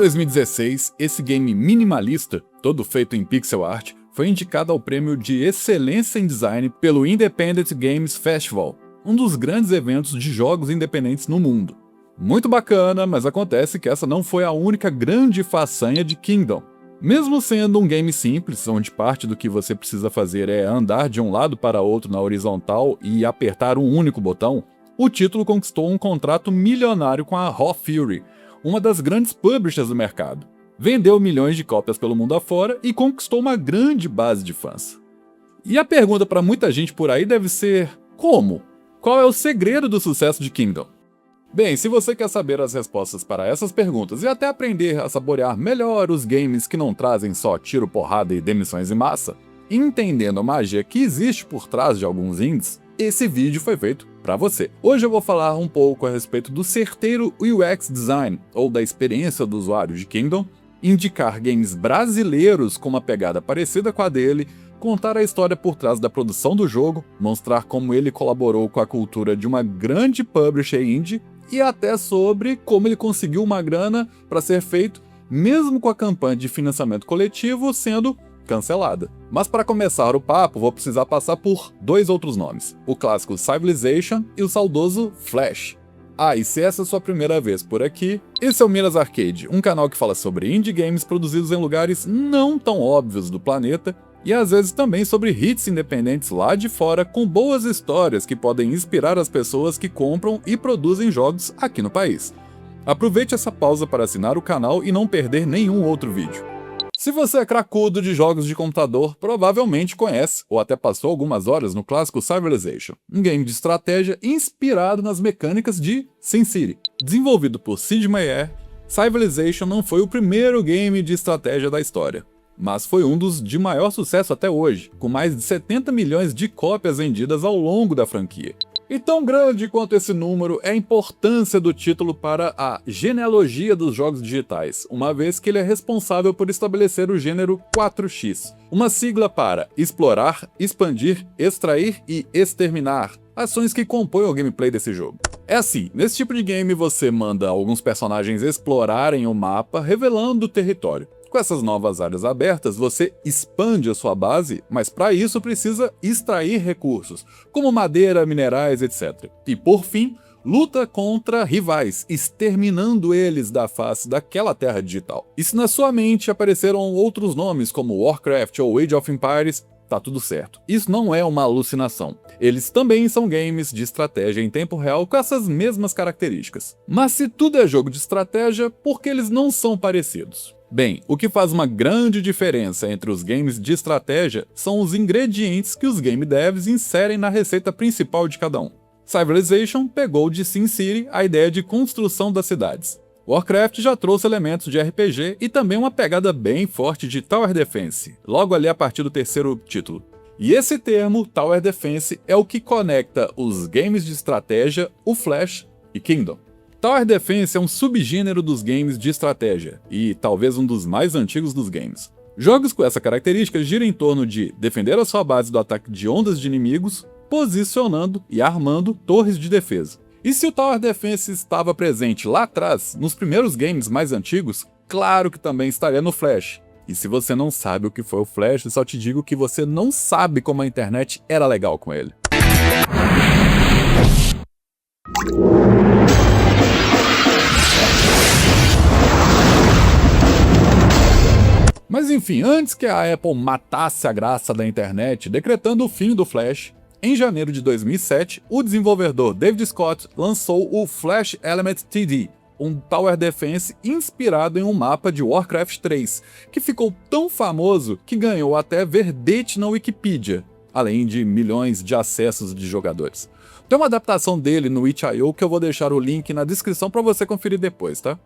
2016, esse game minimalista, todo feito em pixel art, foi indicado ao prêmio de excelência em design pelo Independent Games Festival, um dos grandes eventos de jogos independentes no mundo. Muito bacana, mas acontece que essa não foi a única grande façanha de Kingdom. Mesmo sendo um game simples, onde parte do que você precisa fazer é andar de um lado para outro na horizontal e apertar um único botão, o título conquistou um contrato milionário com a Raw Fury, uma das grandes publishers do mercado. Vendeu milhões de cópias pelo mundo afora e conquistou uma grande base de fãs. E a pergunta para muita gente por aí deve ser: como? Qual é o segredo do sucesso de Kingdom? Bem, se você quer saber as respostas para essas perguntas e até aprender a saborear melhor os games que não trazem só tiro, porrada e demissões em massa, entendendo a magia que existe por trás de alguns indies, esse vídeo foi feito para você. Hoje eu vou falar um pouco a respeito do certeiro UX Design, ou da experiência do usuário de Kingdom, indicar games brasileiros com uma pegada parecida com a dele, contar a história por trás da produção do jogo, mostrar como ele colaborou com a cultura de uma grande publisher indie, e até sobre como ele conseguiu uma grana para ser feito, mesmo com a campanha de financiamento coletivo sendo cancelada. Mas para começar o papo, vou precisar passar por dois outros nomes, o clássico Civilization e o saudoso Flash. Ah, e se essa é a sua primeira vez por aqui, esse é o Miras Arcade, um canal que fala sobre indie games produzidos em lugares não tão óbvios do planeta, e às vezes também sobre hits independentes lá de fora com boas histórias que podem inspirar as pessoas que compram e produzem jogos aqui no país. Aproveite essa pausa para assinar o canal e não perder nenhum outro vídeo. Se você é cracudo de jogos de computador, provavelmente conhece, ou até passou algumas horas no clássico Civilization, um game de estratégia inspirado nas mecânicas de SimCity. Desenvolvido por Sid Meier, Civilization não foi o primeiro game de estratégia da história, mas foi um dos de maior sucesso até hoje, com mais de 70 milhões de cópias vendidas ao longo da franquia. E tão grande quanto esse número é a importância do título para a genealogia dos jogos digitais, uma vez que ele é responsável por estabelecer o gênero 4X, uma sigla para explorar, expandir, extrair e exterminar, ações que compõem o gameplay desse jogo. É assim, nesse tipo de game você manda alguns personagens explorarem o mapa, revelando o território. Com essas novas áreas abertas, você expande a sua base, mas para isso precisa extrair recursos, como madeira, minerais, etc. E por fim, luta contra rivais, exterminando eles da face daquela terra digital. E se na sua mente apareceram outros nomes como Warcraft ou Age of Empires, tá tudo certo. Isso não é uma alucinação. Eles também são games de estratégia em tempo real com essas mesmas características. Mas se tudo é jogo de estratégia, por que eles não são parecidos? Bem, o que faz uma grande diferença entre os games de estratégia são os ingredientes que os game devs inserem na receita principal de cada um. Civilization pegou de SimCity a ideia de construção das cidades. Warcraft já trouxe elementos de RPG e também uma pegada bem forte de Tower Defense, logo ali a partir do terceiro título. E esse termo, Tower Defense, é o que conecta os games de estratégia, o Flash e Kingdom. Tower Defense é um subgênero dos games de estratégia, e talvez um dos mais antigos dos games. Jogos com essa característica giram em torno de defender a sua base do ataque de ondas de inimigos, posicionando e armando torres de defesa. E se o Tower Defense estava presente lá atrás, nos primeiros games mais antigos, claro que também estaria no Flash. E se você não sabe o que foi o Flash, só te digo que você não sabe como a internet era legal com ele. Mas enfim, antes que a Apple matasse a graça da internet, decretando o fim do Flash, em janeiro de 2007, o desenvolvedor David Scott lançou o Flash Element TD, um Tower Defense inspirado em um mapa de Warcraft 3, que ficou tão famoso que ganhou até verdete na Wikipedia, além de milhões de acessos de jogadores. Tem uma adaptação dele no itch.io que eu vou deixar o link na descrição para você conferir depois, tá?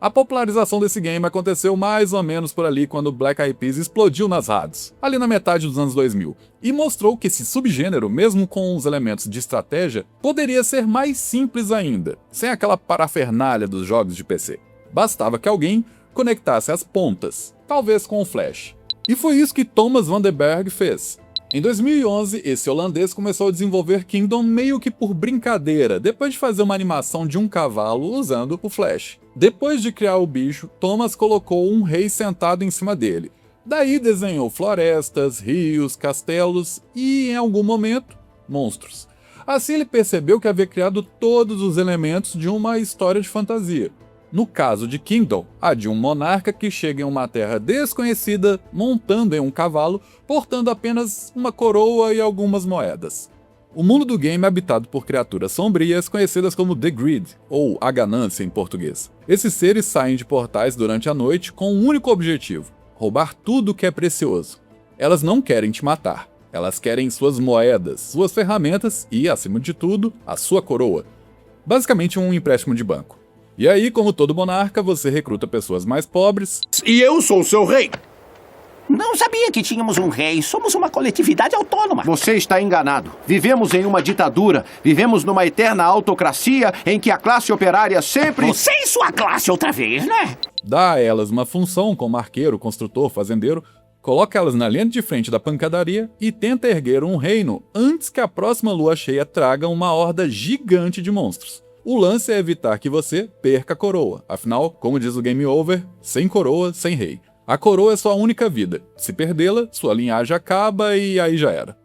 A popularização desse game aconteceu mais ou menos por ali quando Black Eyed Peas explodiu nas rádios, ali na metade dos anos 2000, e mostrou que esse subgênero, mesmo com os elementos de estratégia, poderia ser mais simples ainda, sem aquela parafernália dos jogos de PC. Bastava que alguém conectasse as pontas, talvez com o Flash. E foi isso que Thomas van den Berg fez. Em 2011, esse holandês começou a desenvolver Kingdom meio que por brincadeira, depois de fazer uma animação de um cavalo usando o Flash. Depois de criar o bicho, Thomas colocou um rei sentado em cima dele. Daí desenhou florestas, rios, castelos e, em algum momento, monstros. Assim ele percebeu que havia criado todos os elementos de uma história de fantasia. No caso de Kingdom, a de um monarca que chega em uma terra desconhecida, montando em um cavalo, portando apenas uma coroa e algumas moedas. O mundo do game é habitado por criaturas sombrias conhecidas como The Greed, ou a ganância em português. Esses seres saem de portais durante a noite com um único objetivo: roubar tudo que é precioso. Elas não querem te matar. Elas querem suas moedas, suas ferramentas e, acima de tudo, a sua coroa. Basicamente um empréstimo de banco. E aí, como todo monarca, você recruta pessoas mais pobres. E eu sou seu rei! Não sabia que tínhamos um rei. Somos uma coletividade autônoma. Você está enganado. Vivemos em uma ditadura. Vivemos numa eterna autocracia em que a classe operária sempre... Você e sua classe outra vez, né? Dá a elas uma função como arqueiro, construtor, fazendeiro, coloca elas na linha de frente da pancadaria e tenta erguer um reino antes que a próxima lua cheia traga uma horda gigante de monstros. O lance é evitar que você perca a coroa. Afinal, como diz o Game Over, sem coroa, sem rei. A coroa é sua única vida. Se perdê-la, sua linhagem acaba e aí já era.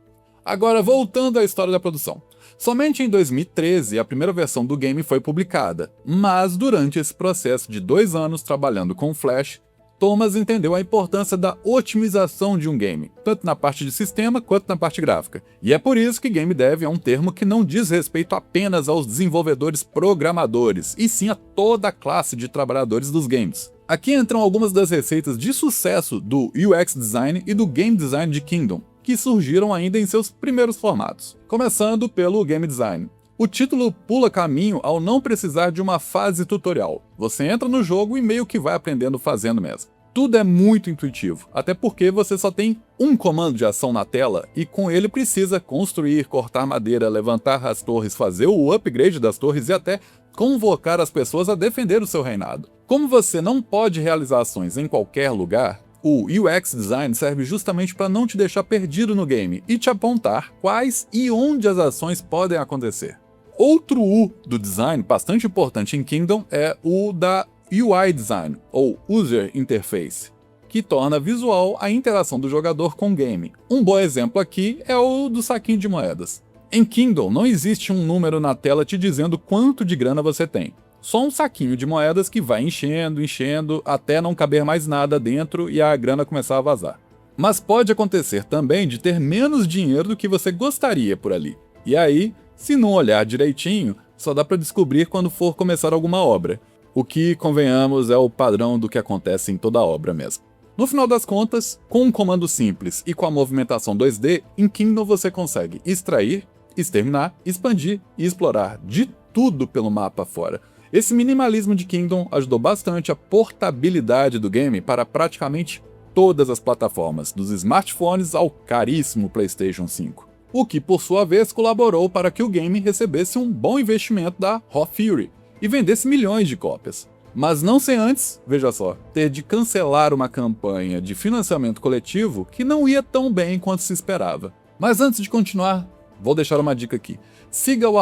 Agora, voltando à história da produção. Somente em 2013 a primeira versão do game foi publicada, mas durante esse processo de 2 anos trabalhando com Flash, Thomas entendeu a importância da otimização de um game, tanto na parte de sistema quanto na parte gráfica. E é por isso que Game Dev é um termo que não diz respeito apenas aos desenvolvedores programadores, e sim a toda a classe de trabalhadores dos games. Aqui entram algumas das receitas de sucesso do UX Design e do Game Design de Kingdom, que surgiram ainda em seus primeiros formatos. Começando pelo Game Design. O título pula caminho ao não precisar de uma fase tutorial. Você entra no jogo e meio que vai aprendendo fazendo mesmo. Tudo é muito intuitivo, até porque você só tem um comando de ação na tela e com ele precisa construir, cortar madeira, levantar as torres, fazer o upgrade das torres e até convocar as pessoas a defender o seu reinado. Como você não pode realizar ações em qualquer lugar, o UX Design serve justamente para não te deixar perdido no game e te apontar quais e onde as ações podem acontecer. Outro U do design bastante importante em Kingdom é o da UI Design, ou User Interface, que torna visual a interação do jogador com o game. Um bom exemplo aqui é o do saquinho de moedas. Em Kingdom não existe um número na tela te dizendo quanto de grana você tem. Só um saquinho de moedas que vai enchendo, até não caber mais nada dentro e a grana começar a vazar. Mas pode acontecer também de ter menos dinheiro do que você gostaria por ali. E aí, se não olhar direitinho, só dá para descobrir quando for começar alguma obra. O que, convenhamos, é o padrão do que acontece em toda obra mesmo. No final das contas, com um comando simples e com a movimentação 2D, em Kingdom você consegue extrair, exterminar, expandir e explorar de tudo pelo mapa fora. Esse minimalismo de Kingdom ajudou bastante a portabilidade do game para praticamente todas as plataformas, dos smartphones ao caríssimo PlayStation 5. O que, por sua vez, colaborou para que o game recebesse um bom investimento da Raw Fury e vendesse milhões de cópias. Mas não sem antes, veja só, ter de cancelar uma campanha de financiamento coletivo que não ia tão bem quanto se esperava. Mas antes de continuar, vou deixar uma dica aqui. Siga o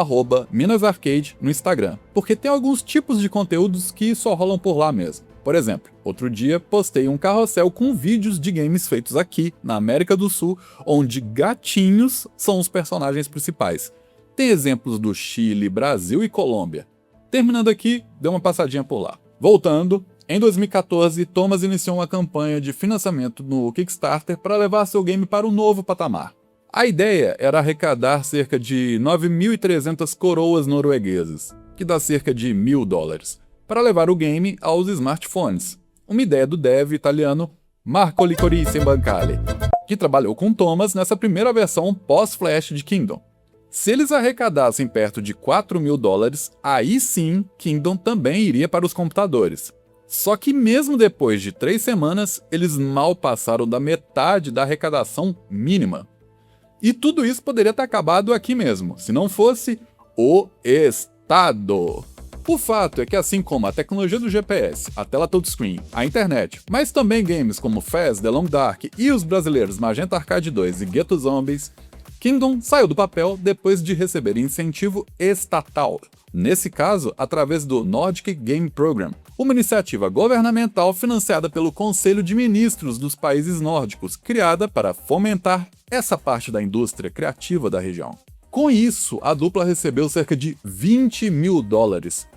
@MinasArcade no Instagram, porque tem alguns tipos de conteúdos que só rolam por lá mesmo. Por exemplo, outro dia postei um carrossel com vídeos de games feitos aqui, na América do Sul, onde gatinhos são os personagens principais. Tem exemplos do Chile, Brasil e Colômbia. Terminando aqui, dê uma passadinha por lá. Voltando, em 2014, Thomas iniciou uma campanha de financiamento no Kickstarter para levar seu game para um novo patamar. A ideia era arrecadar cerca de 9.300 coroas norueguesas, que dá cerca de $1.000, para levar o game aos smartphones. Uma ideia do dev italiano Marco Licorice Bancale, que trabalhou com Thomas nessa primeira versão pós-Flash de Kingdom. Se eles arrecadassem perto de $4.000, aí sim Kingdom também iria para os computadores. Só que mesmo depois de 3 semanas, eles mal passaram da metade da arrecadação mínima. E tudo isso poderia ter acabado aqui mesmo, se não fosse o Estado. O fato é que assim como a tecnologia do GPS, a tela touchscreen, a internet, mas também games como Fez, The Long Dark e os brasileiros Magenta Arcade 2 e Ghetto Zombies, Kingdom saiu do papel depois de receber incentivo estatal, nesse caso através do Nordic Game Program, uma iniciativa governamental financiada pelo Conselho de Ministros dos países nórdicos, criada para fomentar essa parte da indústria criativa da região. Com isso, a dupla recebeu cerca de $20 mil,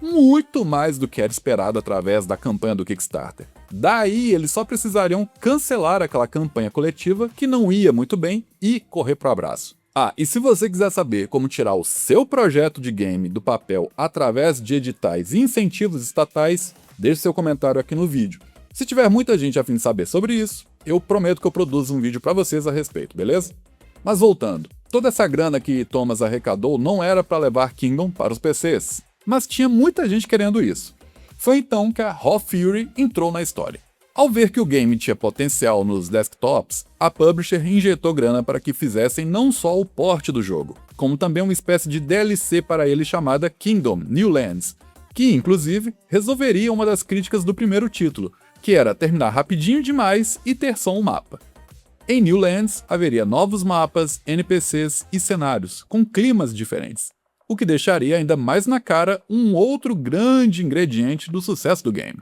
muito mais do que era esperado através da campanha do Kickstarter. Daí, eles só precisariam cancelar aquela campanha coletiva que não ia muito bem e correr pro abraço. E se você quiser saber como tirar o seu projeto de game do papel através de editais e incentivos estatais, deixe seu comentário aqui no vídeo. Se tiver muita gente a fim de saber sobre isso, eu prometo que eu produzo um vídeo para vocês a respeito, beleza? Mas voltando, toda essa grana que Thomas arrecadou não era para levar Kingdom para os PCs, mas tinha muita gente querendo isso. Foi então que a Raw Fury entrou na história. Ao ver que o game tinha potencial nos desktops, a publisher injetou grana para que fizessem não só o port do jogo, como também uma espécie de DLC para ele chamada Kingdom New Lands, que inclusive resolveria uma das críticas do primeiro título, que era terminar rapidinho demais e ter só um mapa. Em New Lands haveria novos mapas, NPCs e cenários, com climas diferentes, o que deixaria ainda mais na cara um outro grande ingrediente do sucesso do game.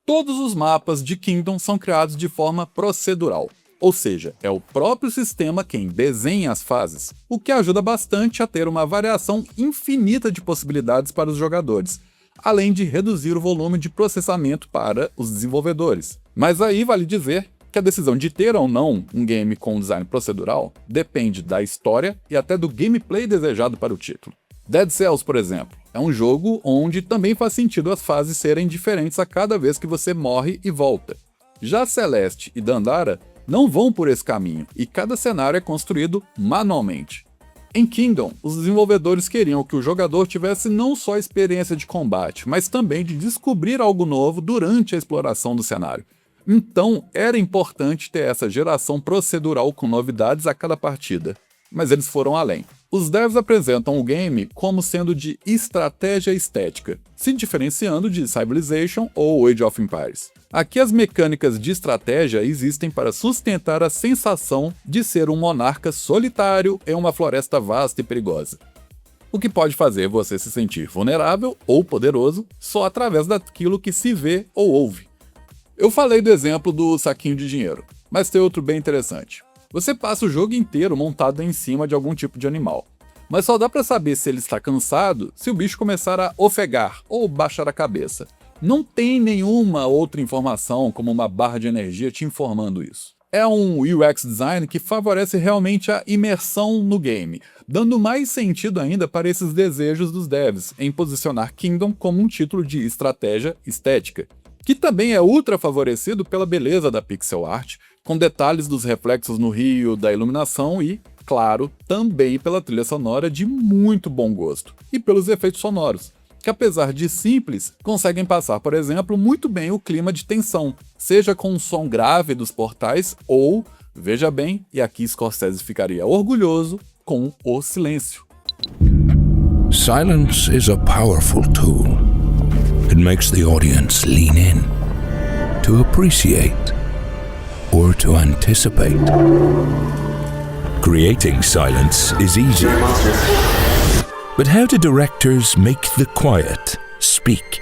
Todos os mapas de Kingdom são criados de forma procedural, ou seja, é o próprio sistema quem desenha as fases, o que ajuda bastante a ter uma variação infinita de possibilidades para os jogadores, além de reduzir o volume de processamento para os desenvolvedores. Mas aí vale dizer que a decisão de ter ou não um game com design procedural depende da história e até do gameplay desejado para o título. Dead Cells, por exemplo, é um jogo onde também faz sentido as fases serem diferentes a cada vez que você morre e volta. Já Celeste e Dandara não vão por esse caminho, e cada cenário é construído manualmente. Em Kingdom, os desenvolvedores queriam que o jogador tivesse não só a experiência de combate, mas também de descobrir algo novo durante a exploração do cenário. Então, era importante ter essa geração procedural com novidades a cada partida. Mas eles foram além. Os devs apresentam o game como sendo de estratégia estética, se diferenciando de Civilization ou Age of Empires. Aqui as mecânicas de estratégia existem para sustentar a sensação de ser um monarca solitário em uma floresta vasta e perigosa, o que pode fazer você se sentir vulnerável ou poderoso só através daquilo que se vê ou ouve. Eu falei do exemplo do saquinho de dinheiro, mas tem outro bem interessante. Você passa o jogo inteiro montado em cima de algum tipo de animal, mas só dá para saber se ele está cansado se o bicho começar a ofegar ou baixar a cabeça. Não tem nenhuma outra informação como uma barra de energia te informando isso. É um UX design que favorece realmente a imersão no game, dando mais sentido ainda para esses desejos dos devs em posicionar Kingdom como um título de estratégia estética, que também é ultra favorecido pela beleza da pixel art, com detalhes dos reflexos no rio, da iluminação e, claro, também pela trilha sonora de muito bom gosto, e pelos efeitos sonoros, que apesar de simples, conseguem passar, por exemplo, muito bem o clima de tensão, seja com o som grave dos portais ou, veja bem, e aqui Scorsese ficaria orgulhoso, com o silêncio. Silence is a powerful tool. It makes the audience lean in, to appreciate, or to anticipate. Creating silence is easy. But how do directors make the quiet speak?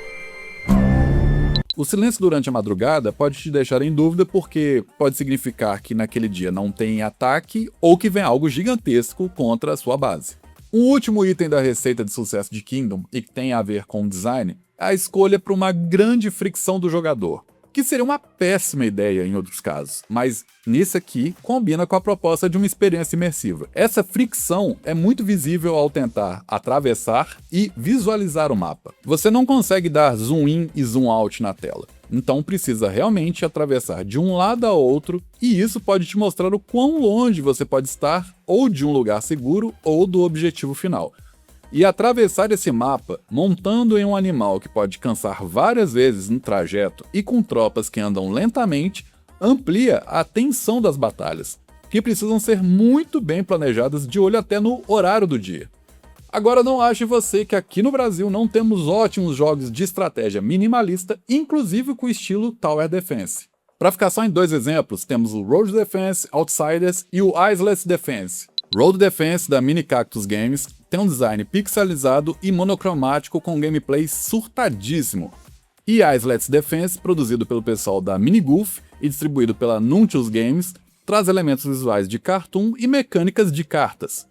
O silêncio durante a madrugada pode te deixar em dúvida porque pode significar que naquele dia não tem ataque ou que vem algo gigantesco contra a sua base. Um último item da receita de sucesso de Kingdom, e que tem a ver com o design, é a escolha por uma grande fricção do jogador, que seria uma péssima ideia em outros casos, mas nesse aqui combina com a proposta de uma experiência imersiva. Essa fricção é muito visível ao tentar atravessar e visualizar o mapa. Você não consegue dar zoom in e zoom out na tela, então precisa realmente atravessar de um lado a outro, e isso pode te mostrar o quão longe você pode estar ou de um lugar seguro ou do objetivo final. E atravessar esse mapa, montando em um animal que pode cansar várias vezes no trajeto e com tropas que andam lentamente, amplia a tensão das batalhas, que precisam ser muito bem planejadas de olho até no horário do dia. Agora não ache você que aqui no Brasil não temos ótimos jogos de estratégia minimalista, inclusive com o estilo Tower Defense. Para ficar só em dois exemplos, temos o Road Defense, Outsiders e o Iceless Defense. Road Defense da Mini Cactus Games tem um design pixelizado e monocromático com gameplay surtadíssimo. E Let's Defense, produzido pelo pessoal da Minigolf e distribuído pela Nuntius Games, traz elementos visuais de cartoon e mecânicas de cartas.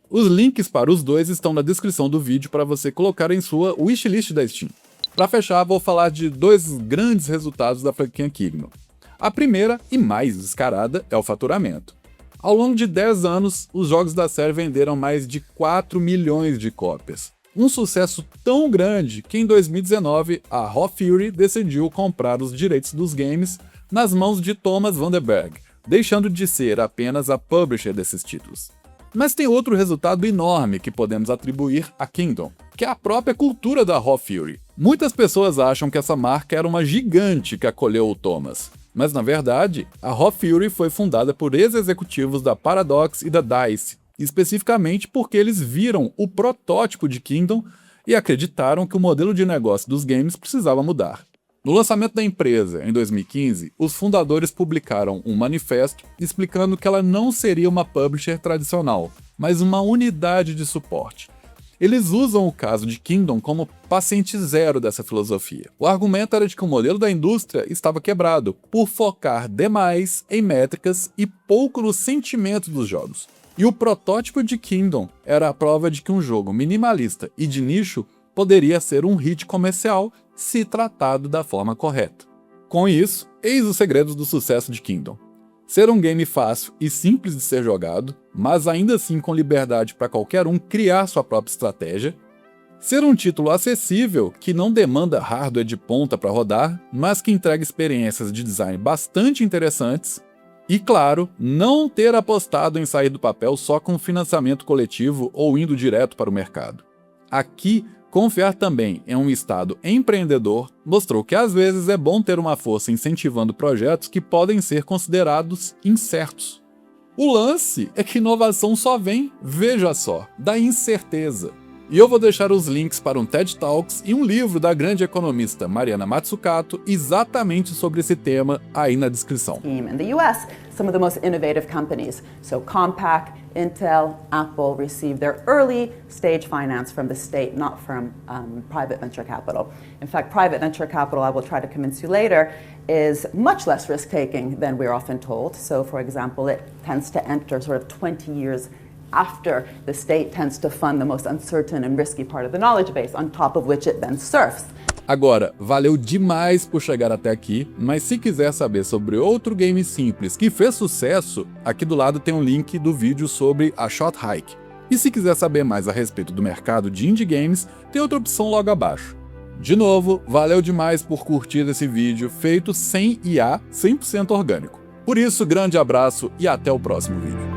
Os links para os dois estão na descrição do vídeo para você colocar em sua wishlist da Steam. Para fechar, vou falar de dois grandes resultados da franquia Kingdom. A primeira, e mais descarada, é o faturamento. Ao longo de 10 anos, os jogos da série venderam mais de 4 milhões de cópias. Um sucesso tão grande que em 2019 a Raw Fury decidiu comprar os direitos dos games nas mãos de Thomas Vandenberg, deixando de ser apenas a publisher desses títulos. Mas tem outro resultado enorme que podemos atribuir a Kingdom, que é a própria cultura da Raw Fury. Muitas pessoas acham que essa marca era uma gigante que acolheu o Thomas, mas na verdade, a Raw Fury foi fundada por ex-executivos da Paradox e da DICE, especificamente porque eles viram o protótipo de Kingdom e acreditaram que o modelo de negócio dos games precisava mudar. No lançamento da empresa, em 2015, os fundadores publicaram um manifesto explicando que ela não seria uma publisher tradicional, mas uma unidade de suporte. Eles usam o caso de Kingdom como paciente zero dessa filosofia. O argumento era de que o modelo da indústria estava quebrado por focar demais em métricas e pouco no sentimento dos jogos. E o protótipo de Kingdom era a prova de que um jogo minimalista e de nicho poderia ser um hit comercial se tratado da forma correta. Com isso, eis os segredos do sucesso de Kingdom. Ser um game fácil e simples de ser jogado, mas ainda assim com liberdade para qualquer um criar sua própria estratégia. Ser um título acessível que não demanda hardware de ponta para rodar, mas que entrega experiências de design bastante interessantes. E claro, não ter apostado em sair do papel só com financiamento coletivo ou indo direto para o mercado. Aqui, confiar também em um estado empreendedor mostrou que às vezes é bom ter uma força incentivando projetos que podem ser considerados incertos. O lance é que inovação só vem, veja só, da incerteza. E eu vou deixar os links para um TED Talks e um livro da grande economista Mariana Mazzucato exatamente sobre esse tema aí na descrição. In the US, some of the most innovative companies, so Compaq, Intel, Apple, received their early stage finance from the state, not from private venture capital. In fact, private venture capital, I will try to convince you later, is much less risk-taking than we're often told. So, for example, it tends to enter sort of 20 years after the state tends to fund the most uncertain and risky part of the knowledge base, on top of which it then surfs. Agora, valeu demais por chegar até aqui, mas se quiser saber sobre outro game simples que fez sucesso, aqui do lado tem um link do vídeo sobre a Shot Hike. E se quiser saber mais a respeito do mercado de indie games, tem outra opção logo abaixo. De novo, valeu demais por curtir esse vídeo feito sem IA, 100% orgânico. Por isso, grande abraço e até o próximo vídeo.